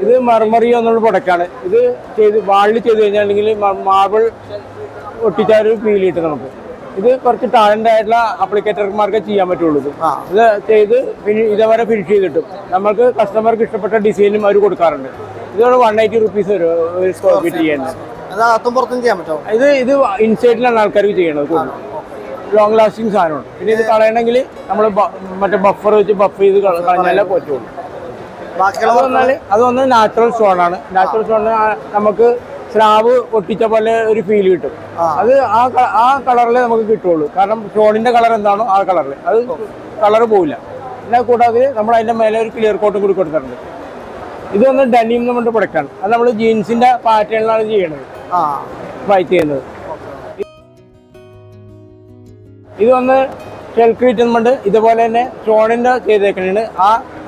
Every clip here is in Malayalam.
ഇത് മർമറി എന്നുള്ള പ്രൊഡക്റ്റാണ്. ഇത് വാളിൽ ചെയ്ത് കഴിഞ്ഞാൽ മാർബിൾ ഒട്ടിച്ച ഒരു ഫീൽ കിട്ടും നമുക്ക്. ഇത് കുറച്ച് ടാലന്റ് ആയിട്ടുള്ള അപ്ലിക്കേറ്റർമാർക്ക് ചെയ്യാൻ പറ്റുള്ളൂ. ഇത് ചെയ്ത് ഇതേവരെ ഫിനിഷ് ചെയ്തിട്ടും നമ്മൾക്ക് കസ്റ്റമർക്ക് ഇഷ്ടപ്പെട്ട ഡിസൈനും അവർ കൊടുക്കാറുണ്ട്. ഇതോടെ 180 rupees വരും ഒരു സ്ക്വയർ ഫീറ്റ് ചെയ്യുന്നത്. ഇത് ഇൻസൈഡിലാണ് ആൾക്കാർക്ക് ചെയ്യണത്. ലോങ് ലാസ്റ്റിംഗ് സാധനമാണ്. പിന്നെ ഇത് കളയണമെങ്കിൽ നമ്മൾ മറ്റേ ബഫർ വെച്ച് ബഫ് ചെയ്ത് കളഞ്ഞാലേ പറ്റുള്ളൂ. അതൊന്ന് നാച്ചുറൽ സ്റ്റോണാണ്. നാച്ചുറൽ സ്റ്റോണിന് നമുക്ക് സ്ലാബ് ഒട്ടിച്ച പോലെ ഒരു ഫീൽ കിട്ടും. അത് ആ കളറിൽ നമുക്ക് കിട്ടുള്ളൂ. കാരണം സ്റ്റോണിന്റെ കളർ എന്താണോ ആ കളറിൽ അത് കളർ പോവില്ല. പിന്നെ കൂടാതെ നമ്മൾ അതിന്റെ മേലെ ഒരു ക്ലിയർ കോട്ടും കൂടി കൊടുത്തിട്ടുണ്ട്. ഇതൊന്ന് ഡെനിം എന്ന് പറഞ്ഞ പ്രൊഡക്റ്റാണ്. അത് നമ്മൾ ജീൻസിന്റെ പാറ്റേണിലാണ് ചെയ്യണത്, വൈറ്റ് ചെയ്യുന്നത്. ഇതൊന്ന് ഷെൽക്രീറ്റ് എന്നുണ്ട്. ഇതുപോലെ തന്നെ സ്റ്റോണിന്റെ ചെയ്തേക്കണാണ്.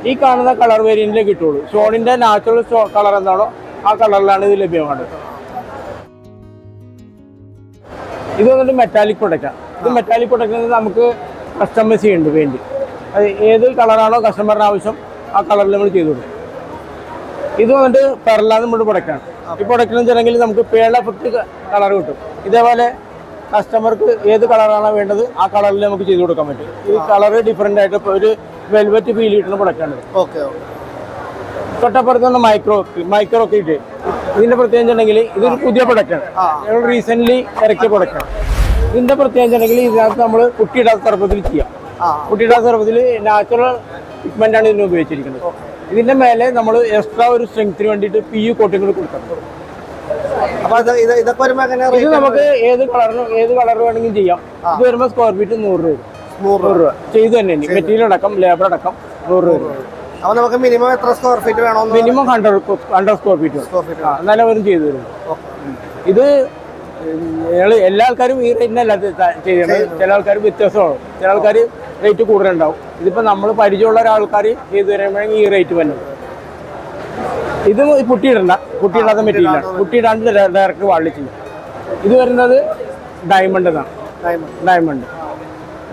ഈ കാണുന്ന കളർ വേരിയന്റിലേ കിട്ടുള്ളൂ. സ്റ്റോണിന്റെ നാച്ചുറൽ കളർ എന്താണോ ആ കളറിലാണ് ഇത് ലഭ്യമാണ്. ഇത് വന്നിട്ട് മെറ്റാലിക് പ്രൊഡക്റ്റാണ്. ഇത് മെറ്റാലിക് പ്രൊഡക്റ്റ് നമുക്ക് കസ്റ്റമൈസ് ചെയ്യുന്നുണ്ട് വേണ്ടി. അത് ഏത് കളറാണോ കസ്റ്റമറിന് ആവശ്യം ആ കളറിൽ നമ്മൾ ചെയ്തു കൊടുക്കും. ഇത് വന്നിട്ട് പെർല നമ്മുടെ പ്രൊഡക്റ്റാണ്. ഈ പ്രൊഡക്റ്റിന് വെച്ചിട്ടുണ്ടെങ്കിൽ നമുക്ക് പേള എഫക്റ്റ് കളർ കിട്ടും. ഇതേപോലെ കസ്റ്റമർക്ക് ഏത് കളറാണോ വേണ്ടത് ആ കളറിൽ നമുക്ക് ചെയ്ത് കൊടുക്കാൻ പറ്റും. ഈ കളർ ഡിഫറെൻ്റ് ആയിട്ട് ഒരു വെൽവെറ്റ് ഫീൽ കിട്ടുന്ന പ്രൊഡക്റ്റാണ്. തൊട്ടപ്പുറത്ത് മൈക്രോ കിറ്റ്. ഇതിന്റെ പ്രത്യേകത വെച്ചിട്ടുണ്ടെങ്കിൽ ഇതൊരു പുതിയ പ്രൊഡക്റ്റാണ്. ഞങ്ങൾ റീസെന്റ് ഇറക്കിയ പ്രൊഡക്റ്റാണ്. ഇതിന്റെ പ്രത്യേകത വെച്ചിട്ടുണ്ടെങ്കിൽ ഇതിനകത്ത് നമ്മൾ കുട്ടിയിടാത്ത സർപ്പത്തിൽ ചെയ്യാം. കുട്ടിയിടാത്ത സർപ്പത്തിൽ നാച്ചുറൽ പിഗ്മെന്റ് ആണ് ഇതിന് ഉപയോഗിച്ചിരിക്കുന്നത്. ഇതിന്റെ മേലെ നമ്മൾ എക്സ്ട്രാ ഒരു സ്ട്രെങ്ത്തിന് വേണ്ടിയിട്ട് PU കോട്ടിങ്ങൾ കൊടുക്കണം. ഇത് നമുക്ക് ഏത് കളർ വേണമെങ്കിലും ചെയ്യാം. ഇത് വരുമ്പോൾ സ്ക്വയർ ഫീറ്റ് 100 രൂപ ചെയ്തു തന്നെ. മെറ്റീരിയൽ അടക്കം ലേബർ അടക്കം 100 രൂപ. നമുക്ക് മിനിമം എത്ര സ്ക്വയർ ഫീറ്റ് വേണം? മിനിമം 100 സ്ക്വയർ ഫീറ്റ് എന്നാലും അവരും ചെയ്തു തരും. ഇത് എല്ലാ ആൾക്കാരും ഈ റേറ്റിനല്ല ചെയ്യുന്നത്. ചില ആൾക്കാർ വ്യത്യാസമാണ്. ചില ആൾക്കാർ റേറ്റ് കൂടുതലുണ്ടാവും. ഇതിപ്പോൾ നമ്മൾ പരിചയമുള്ള ഒരാൾക്കാർ ചെയ്തു തരുമ്പോഴെങ്കിൽ ഈ റേറ്റ് വന്നത്. ഇത് പുട്ടിയിടാത്ത മെറ്റീരിയലാണ്. പുട്ടിയിടാണ്ട് ഡയറക്റ്റ് വാളിൽ ചെയ്യും. ഇത് വരുന്നത് ഡയമണ്ട് എന്നാണ്. ഡയമണ്ട്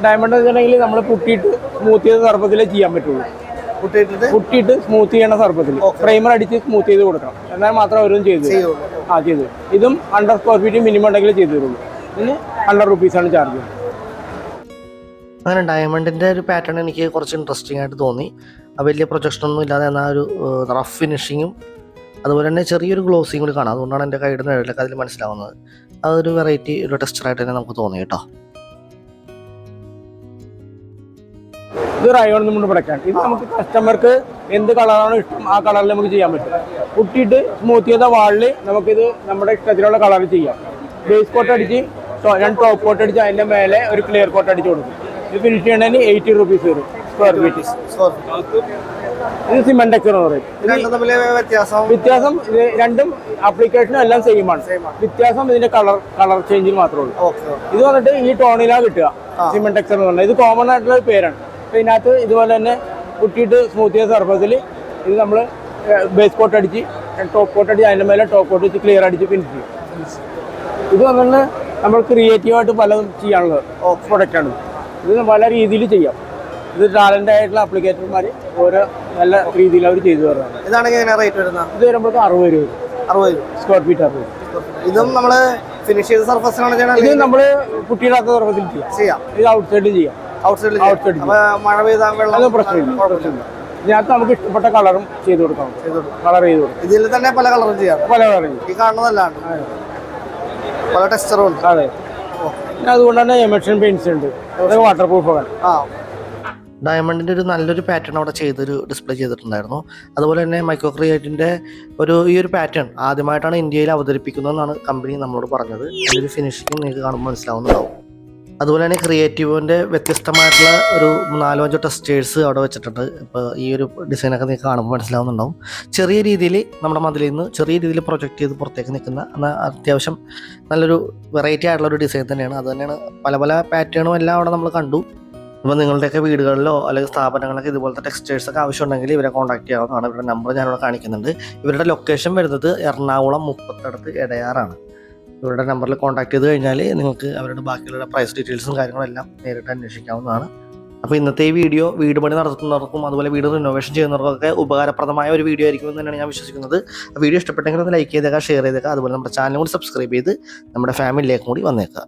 എന്ന് വെച്ചിട്ടുണ്ടെങ്കിൽ നമ്മൾ പുട്ടിയിട്ട് സ്മൂത്ത് ചെയ്ത സർപ്പത്തിലേ ചെയ്യാൻ പറ്റുള്ളൂ. പുട്ടിയിട്ട് സ്മൂത്ത് ചെയ്യണ സർപ്പത്തിൽ പ്രൈമർ അടിച്ച് സ്മൂത്ത് ചെയ്ത് കൊടുക്കണം. എന്നാൽ മാത്രം അവരും ചെയ്തു ചെയ്തു. ഇതും 100 സ്ക്വയർ ഫീറ്റ് മിനിമം ഉണ്ടെങ്കിൽ ചെയ്തു തരുള്ളൂ. ഇതിന് 100 rupees ചാർജ് ചെയ്യുന്നത്. അങ്ങനെ ഡയമണ്ടിൻ്റെ ഒരു പാറ്റേൺ എനിക്ക് കുറച്ച് ഇൻട്രസ്റ്റിംഗ് ആയിട്ട് തോന്നി. വലിയ പ്രൊജക്ഷനൊന്നും ഇല്ലാതെ എന്നാൽ ഒരു റഫ് ഫിനിഷിങ്ങും അതുപോലെ തന്നെ ചെറിയൊരു ഗ്ലോസിയും കൂടി കാണാം. അതുകൊണ്ടാണ് എൻ്റെ കൈയുടെ നിഴലൊക്കെ അതിൽ മനസ്സിലാവുന്നത്. അതൊരു വെറൈറ്റി ഒരു ടെക്സ്ചറായിട്ട് തന്നെ നമുക്ക് തോന്നി കേട്ടോ. ഇത് റയോൺ നമ്മുടെ പ്രൊഡക്റ്റാണ്. ഇത് നമുക്ക് കസ്റ്റമർക്ക് എന്ത് കളറാണോ ഇഷ്ടം ആ കളറിൽ നമുക്ക് ചെയ്യാൻ പറ്റും. കുട്ടിയിട്ട് സ്മൂത്ത് ചെയ്ത വാളിൽ നമുക്കിത് നമ്മുടെ ഇഷ്ടത്തിലുള്ള കളർ ചെയ്യാം. ബേസ് കോട്ട് അടിച്ച് 2 ടോപ്പ് കോട്ട് അടിച്ച് അതിൻ്റെ മേലെ ഒരു ക്ലിയർ കോട്ട് അടിച്ച് കൊടുക്കും. ഇത് ഫിനിഷ് ചെയ്യണതിന് 80 rupees വരും സ്ക്വയർ ഫീറ്റ്. ഇത് സിമെന്റ് ടെക്സ്ചർ എന്ന് പറയും. വ്യത്യാസം ഇത് രണ്ടും ആപ്ലിക്കേഷനും എല്ലാം സെയിം ആണ്. വ്യത്യാസം ഇതിന്റെ കളർ ചേഞ്ചിൽ മാത്രമേ ഉള്ളൂ. ഇത് വന്നിട്ട് ഈ ടോണിലാണ് കിട്ടുക. സിമെന്റ് ടെക്സ്ചർ എന്ന് പറഞ്ഞാൽ ഇത് കോമൺ ആയിട്ടുള്ള ഒരു പേരാണ്. ഇതിനകത്ത് ഇതുപോലെ തന്നെ കുട്ടിയിട്ട് സ്മൂത്ത് ചെയ്ത സർഫസിൽ ഇത് നമ്മൾ ബേസ് കോട്ട് അടിച്ച് ടോപ്പ് കോട്ട് അടിച്ച് അതിൻ്റെ മേലെ ടോപ്പ് കോട്ട് വെച്ച് ക്ലിയർ അടിച്ച് ഫിനിഷ് ചെയ്യും. ഇത് വന്നിട്ട് നമ്മൾ ക്രിയേറ്റീവായിട്ട് പലതും ചെയ്യാനുള്ള പ്രൊഡക്റ്റാണ്. ഇത് പല രീതിയിൽ ചെയ്യാം. ഇത് ടാലന്റ് ആയിട്ടുള്ള അപ്ലിക്കേറ്റർമാർ ഓരോ നല്ല രീതിയിൽ അവർ ചെയ്തു തരാണ്. ഇത് വരുമ്പോൾ 60 രൂപ സ്ക്വയർ ഫീറ്റ് 60. ഇതും നമ്മള് ഫിനിഷ് ചെയ്ത സർഫസിനാണ് ഇത് നമ്മള് കുട്ടിയിടാത്ത സർഫസിൽ ചെയ്യാം. ഇത് ഔട്ട്സൈഡിൽ ചെയ്യാം. മഴ പെയ്താൽ പ്രശ്നമില്ല. ഇതിനകത്ത് നമുക്ക് ഇഷ്ടപ്പെട്ട കളറും ചെയ്ത് കൊടുക്കാം. കളർ ചെയ്ത് കൊടുക്കാം. ഇതിൽ തന്നെ പല കളറും ചെയ്യാം. പല കളറും ഈ കാണുന്നതല്ലാണ്ട് പല ടെക്സ്ചറും ഉണ്ട്. അതെ. പിന്നെ അതുകൊണ്ട് തന്നെ എമർഷൻ പെയിന്റ്സ് ഉണ്ട്. അതൊക്കെ വാട്ടർ പ്രൂഫാണ്. ഡയമണ്ടിൻ്റെ ഒരു നല്ലൊരു പാറ്റേൺ അവിടെ ചെയ്തൊരു ഡിസ്പ്ലേ ചെയ്തിട്ടുണ്ടായിരുന്നു. അതുപോലെ തന്നെ മൈക്രോ ക്രിയേറ്റിൻ്റെ ഈ ഒരു പാറ്റേൺ ആദ്യമായിട്ടാണ് ഇന്ത്യയിൽ അവതരിപ്പിക്കുന്നതെന്നാണ് കമ്പനി നമ്മളോട് പറഞ്ഞത്. അതിൻ്റെ ഫിനിഷിങ് നിങ്ങൾക്ക് കാണുമ്പോൾ മനസ്സിലാവുന്നതാവും. അതുപോലെ തന്നെ ക്രിയേറ്റീവിൻ്റെ വ്യത്യസ്തമായിട്ടുള്ള ഒരു 4-5 ടെക്സ്റ്റേഴ്സ് അവിടെ വെച്ചിട്ടുണ്ട്. ഇപ്പോൾ ഈ ഒരു ഡിസൈനൊക്കെ നിങ്ങൾക്ക് കാണുമ്പോൾ മനസ്സിലാവുന്നുണ്ടാവും. ചെറിയ രീതിയിൽ നമ്മുടെ മതിലിൽ നിന്ന് ചെറിയ രീതിയിൽ പ്രൊജക്റ്റ് ചെയ്ത് പുറത്തേക്ക് നിൽക്കുന്ന എന്നാൽ അത്യാവശ്യം നല്ലൊരു വെറൈറ്റി ആയിട്ടുള്ളൊരു ഡിസൈൻ തന്നെയാണ്. അത് തന്നെയാണ് പല പാറ്റേണും എല്ലാം അവിടെ നമ്മൾ കണ്ടു. ഇപ്പോൾ നിങ്ങളുടെയൊക്കെ വീടുകളിലോ അല്ലെങ്കിൽ സ്ഥാപനങ്ങളിലൊക്കെ ഇതുപോലത്തെ ടെക്സ്റ്റൈൽസൊക്കെ ആവശ്യമുണ്ടെങ്കിൽ ഇവരെ കോൺടാക്ട് ചെയ്യാവുന്നതാണ്. ഇവരുടെ നമ്പർ ഞാനിവിടെ കാണിക്കുന്നുണ്ട്. ഇവരുടെ ലൊക്കേഷൻ വരുന്നത് എറണാകുളം മുപ്പത്തടത്ത് എടയാറാണ്. ഇവരുടെ നമ്പറിൽ കോൺടാക്ട് ചെയ്ത് കഴിഞ്ഞാൽ നിങ്ങൾക്ക് അവരുടെ ബാക്കിയുള്ള പ്രൈസ് ഡീറ്റെയിൽസും കാര്യങ്ങളെല്ലാം നേരിട്ട് അന്വേഷിക്കാവുന്നതാണ്. അപ്പോൾ ഇന്നത്തെ ഈ വീഡിയോ വീട് പണി നടത്തുന്നവർക്കും അതുപോലെ വീട് റിനോവേഷൻ ചെയ്യുന്നവർക്കൊക്കെ ഉപകാരപ്രദമായ ഒരു വീഡിയോ ആയിരിക്കും എന്ന് തന്നെയാണ് ഞാൻ വിശ്വസിക്കുന്നത്. വീഡിയോ ഇഷ്ടപ്പെട്ടെങ്കിൽ ഒന്ന് ലൈക്ക് ചെയ്തേക്കാം, ഷെയർ ചെയ്തേക്കാം, അതുപോലെ നമ്മുടെ ചാനൽ കൂടി സബ്സ്ക്രൈബ് ചെയ്ത് നമ്മുടെ ഫാമിലിയിലേക്കും കൂടി വന്നേക്കാം.